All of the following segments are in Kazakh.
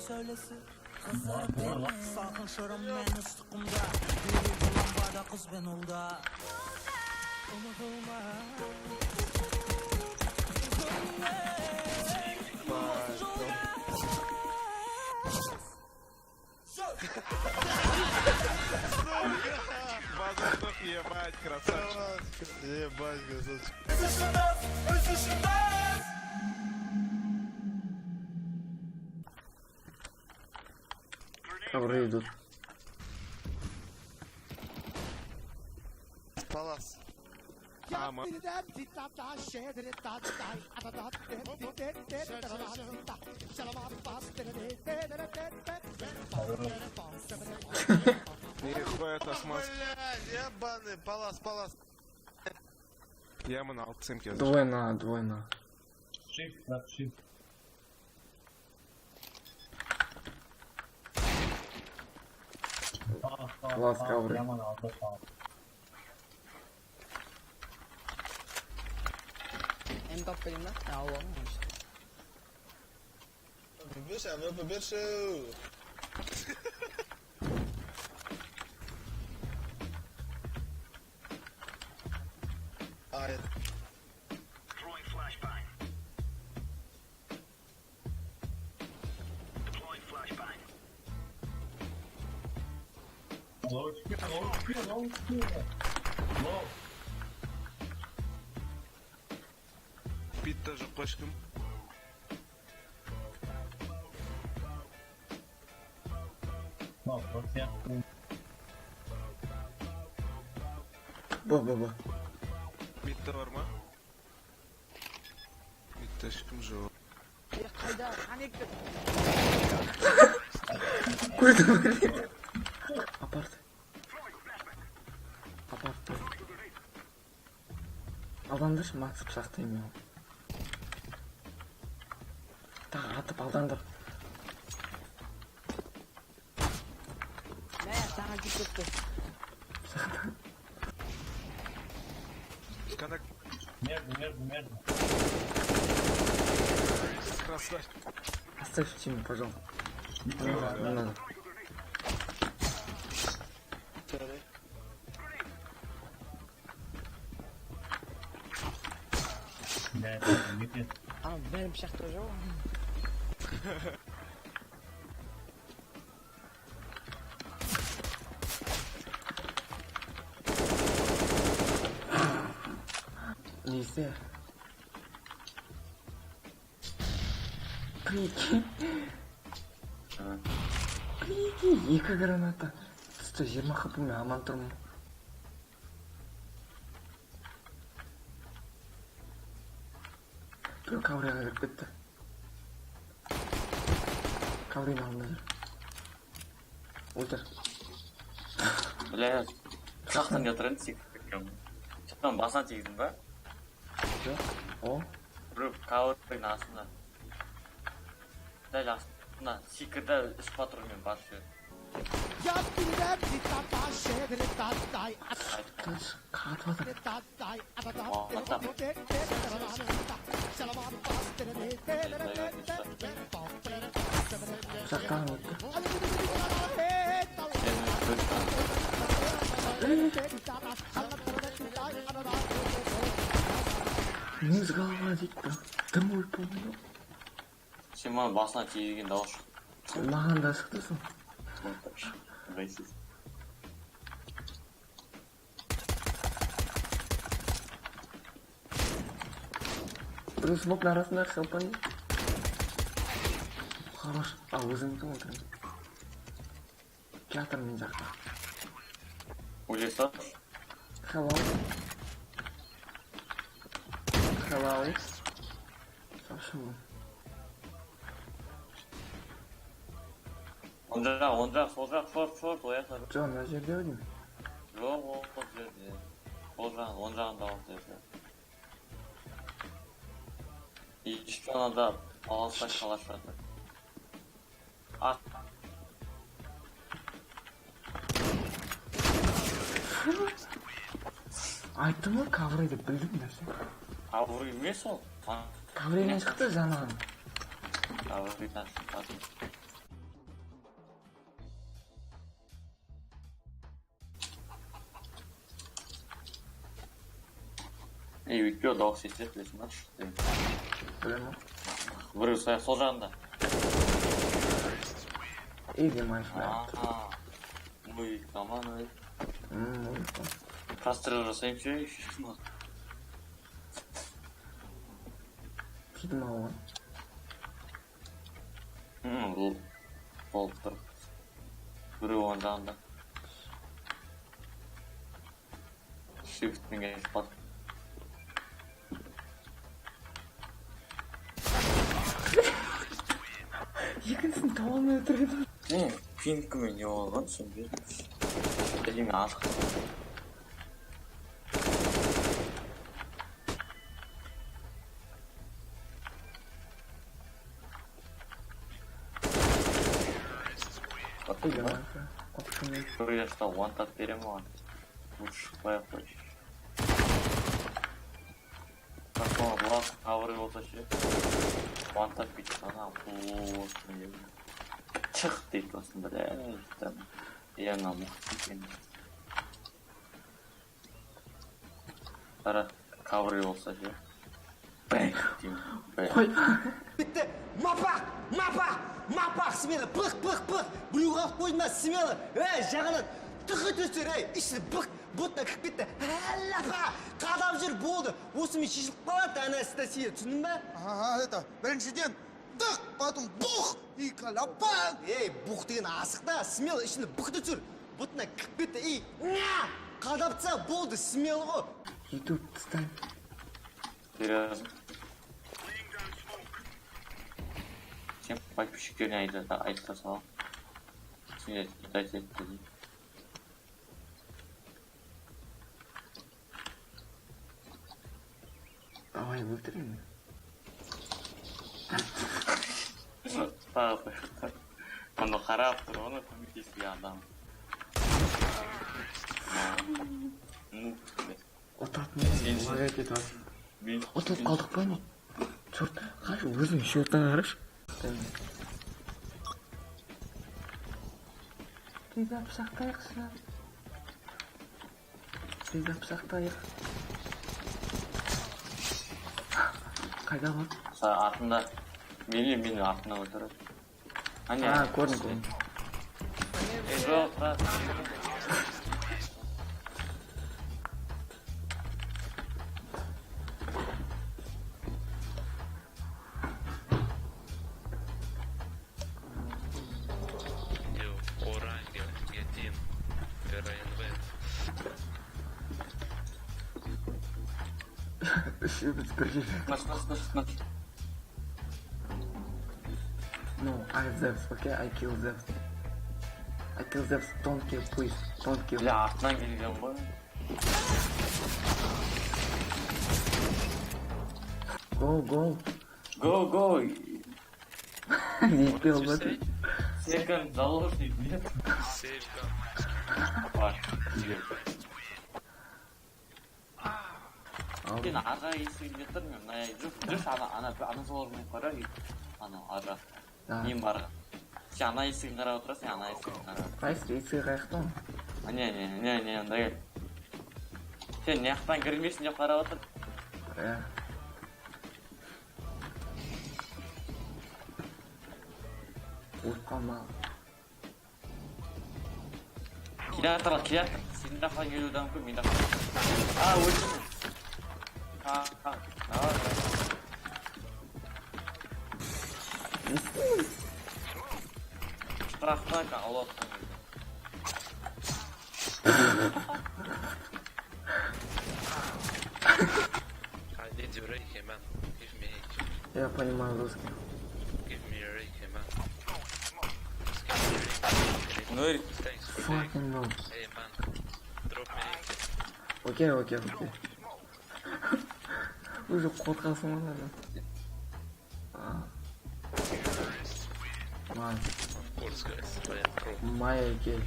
söylesin. Kızlarım benim sakın şırınmayın ıstığımda. Biri lambada kız ben olda. Базардох, ебать, красавчик. Ебать, красавчик. Ковры идут. Палас. Ама. Нихуя тасмас. Бля, ебаный, палас, палас. Я мына алты семке. Двойна. Shift. Класс, ковры. Yaman aldı sağ. Mbappe'nin ben. Ya Allah'ım işte. Побежал. Ай. Low çıkıyor. Low. Пит тоже кошкам. Low, вот я. Ба. Мидде бар ма? Мидде ешкім жоқ. Ya kayda hani Куда? Апарт. Алданды шы Макс пышақтаймын мен. Тағы атып алданды. ne sana gitti. Коннект. Между. Красавчик. Оставь Тиму, пожалуйста. Не надо. Ne? Ama benim şahtırıcı var. Нельзя. Прикинь. Екі граната. 120 хпмен аман тұрмын. Біреу каврияға кіріп кетті. Каврияның алдында жүр. Өлтір. Блядь, пышақтан жатыр енді секіріп кеткен. Шықтан басына тегіздің ба? Жоқ. О. Біреу кавырдың астында. Дәл астында секірді үш патронмен басып жіберді. Пышақтан өтті. Міз қалға дейді. Дым өліп болмайды. Сен маған басына тиген дауыс шықты. Маған да шықты сол. Ыңғайсыз. Біреу смоктың арасында шалпан. Хорош. Өзіңді отырын. Театр мен жақта. Ойласа? Hello. Сашым. Он жақ, сол жақ, шорт, ояқта. Жоқ, мына жерде ау деймін. Жоқ, ол жерде. Ол жағын, он жағында ол жерде. Ешкі анада алыстан қалаш жатыр. Айттым ғой, кавры деп білдім нәрсе. Кавры емес ол. Каврыдан шықты жанаған. Каврыдан шықты. Өйтпеу дауыс естіледі білесің ба? Білем ма? Біреу сол жағында. Демайш, бля. Ой, таман, ой. Музыка. Прострел жасайым ше, еще. Кидім ау. Болып тұр. Біреу оң жағында. Shift'пен келіп бат. Екіншісін таба алмай отыр едім. Пинкімен не болған түсінбедім. Бірдеңе азық. Бір yaşta one tap берем оған. Лучше шықпай-ақ қойшы. Қасыма бұлақ қабыры болса ше. One tap бейті сана бұлық. Чық дейді осын бір әжден. Еңа мұқты екен. Қара қабыры болса ше. Бәйк деймін. Bitti. Мапақ, смело, пық. Біреу қалып қойдың ба, смело. Жағынан тұқы төстер, іші пық, бұтына кіп кетті. Лапа, қадап жүр болды. Осымен шешіліп қалады, анасы да сені, түсіндің ба? Это, біріншіден, дық, потом бух, и калапан. Бух деген асықта, смело, ішіне бұқ төстер. Бұтына кіп кетті, қадапца болды, смело ғой. Иду, встань. Серьезно. Всем подписчикам айтып салам. Сендер ждать етті. Давай, өлтірейін. Тағы оны қарап тұр, оны көмектеспей адам. Отатын лага кетіп отып қалдық па не? Черт, қашы өзің шертан қарашы. Тезап сақтайықсың. Тезап сақтайық. Қайда бар? Артында, менің артында отырып. Көрдім. Жоқ, Үшеуміз бір жерде. Наш. No, I have Zeus, okay? I kill Zeus. I kill Zeus, don't kill, please. Don't kill. Бля, артынан келген ғой. Go. Не пел в это? Секунд, заложник, нет? Сен аға есігінде тұрмын, жүрш ана заложник қара, ана аға. Мен барға. Сен ана есігін қарап отыра, сен ана есігін қарап. Қайсы есігі қайықтың? Не, онда кел. Сен неяқтан кірмесін деп қарап отыр. Ұлтқама. Келатыр. Сен даққан келуді мүмкін, мен даққан. Өлсін. Штрафтан алып отқан келді. Я понимаю русский. Fucking no. Окей. Уже қорқасың ма да? Майя кел.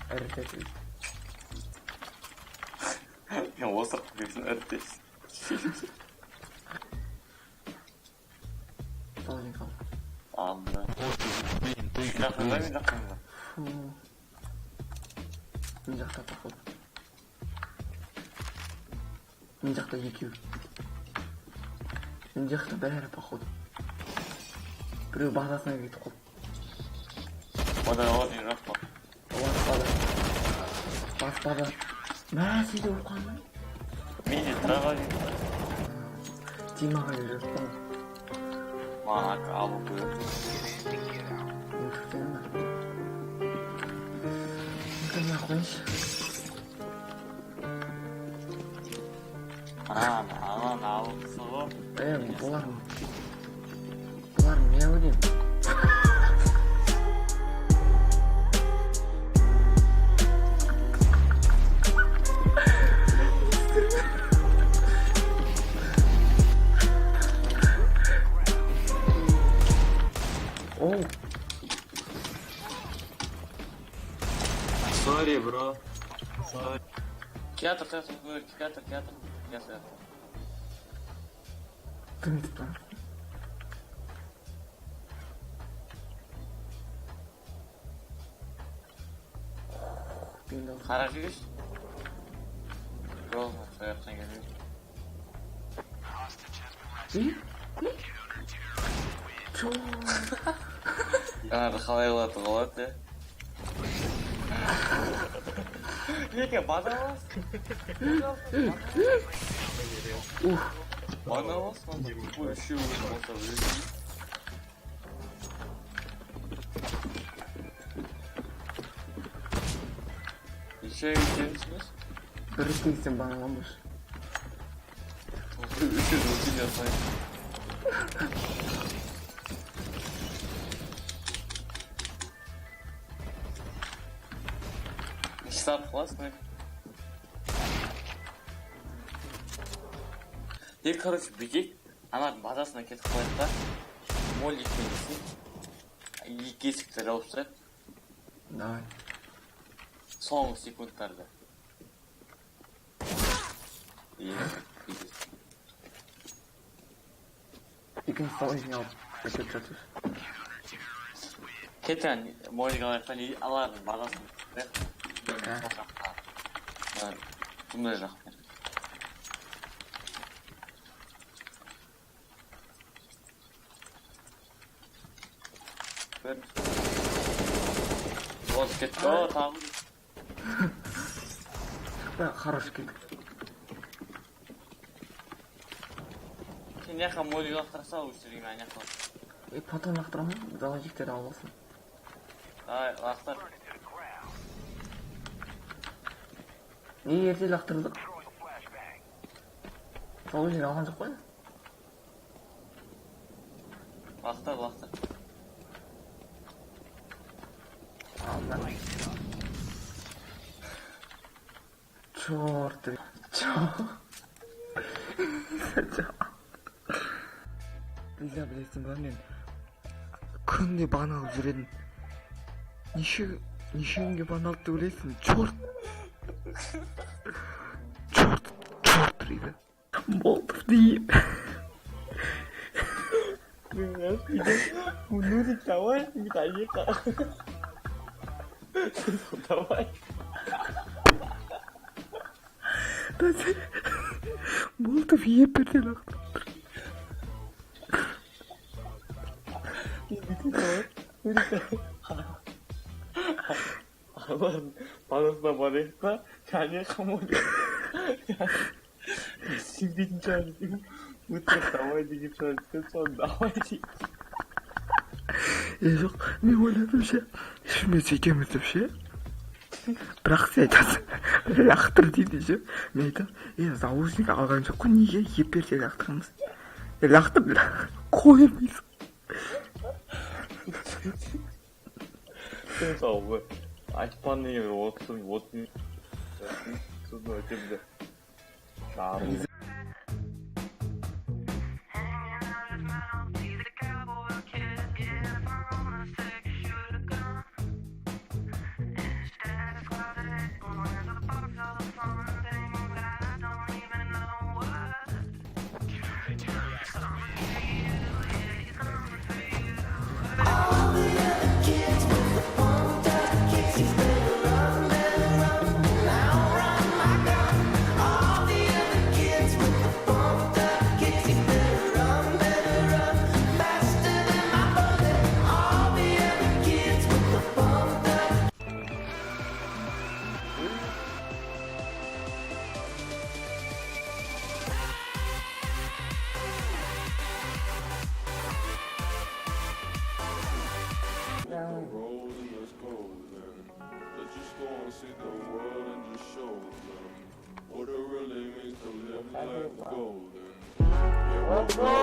Әртесіз. Мен осыр қылғысын әртес. Салжын қал. Анда. Жақында. Мен жақта тақыл. Мен жақта екеу. Мен жақта бәрі походу. Біреу базасына кетіп қалды. Одан орын жоқ па. Баспады. Мә, сүйде оққаны. Мен де тұра қалайын. Димаға жүріп Маған алып қойып. мен түктен бар. Мүмкін қойыншы. Анан алып сұғы. Бұлар не өдем? Оу. Sorry, bro. Sorry. Театр. Кім етіп тұр? Қара жүріш. Жол, сояқтан келмейді. Жаңағы қалай қылады қалады, Неге бана аласың? Бана аласың? Бұл үшеу болса өзің. Еще екенсіңіз? Бір істейсің бана аламыз. Үшеу өтін жасайын. Штаб классный. И, короче, бегей. Анардың базасына кетіп қояды да. Молик менесін. Екі есікті жауып тастайды. Давай. Соңғы секундтарда. Екінші столыжын алып, әкеп жатыр. Кетен, Молик алайықтан алардың базасын. Бұндай жақ бер. Вот кетті. О, тағы. Хороший кек. Сен яқа Молик лақтырса, өшірген ана яқа. Потом лақтырамын, дала жектері аласың. Давай, лақтыр. Не ерте лақтырдық? Сол жерін алған жоқ қой? Лақтыр. Алдан. Чорт. Білесің ба, мен күнде бана алып жүредім. Неше күнге бана алып білесің? Чорт дейді. Молдов дейім. Нурик, давай, не доехал. Давай. Молдов епірден ақтап Ладно, панасына барайық та, және қамайды. Сенбейтін шығар, өтірік давай деген шығар, соны давай дейін. Жоқ, мен ойладым ше, ішіміз екеміз деп ше. Бірақ сен айтасың, лақтыр дейді ше. Мен айтам, заужник алған жоқ қой, неге еперде лақтырамыз? Лақтыр, қоймайсың. Сен сау ғой, айтпан деген отын, соны өтемді. Шағым. Gol!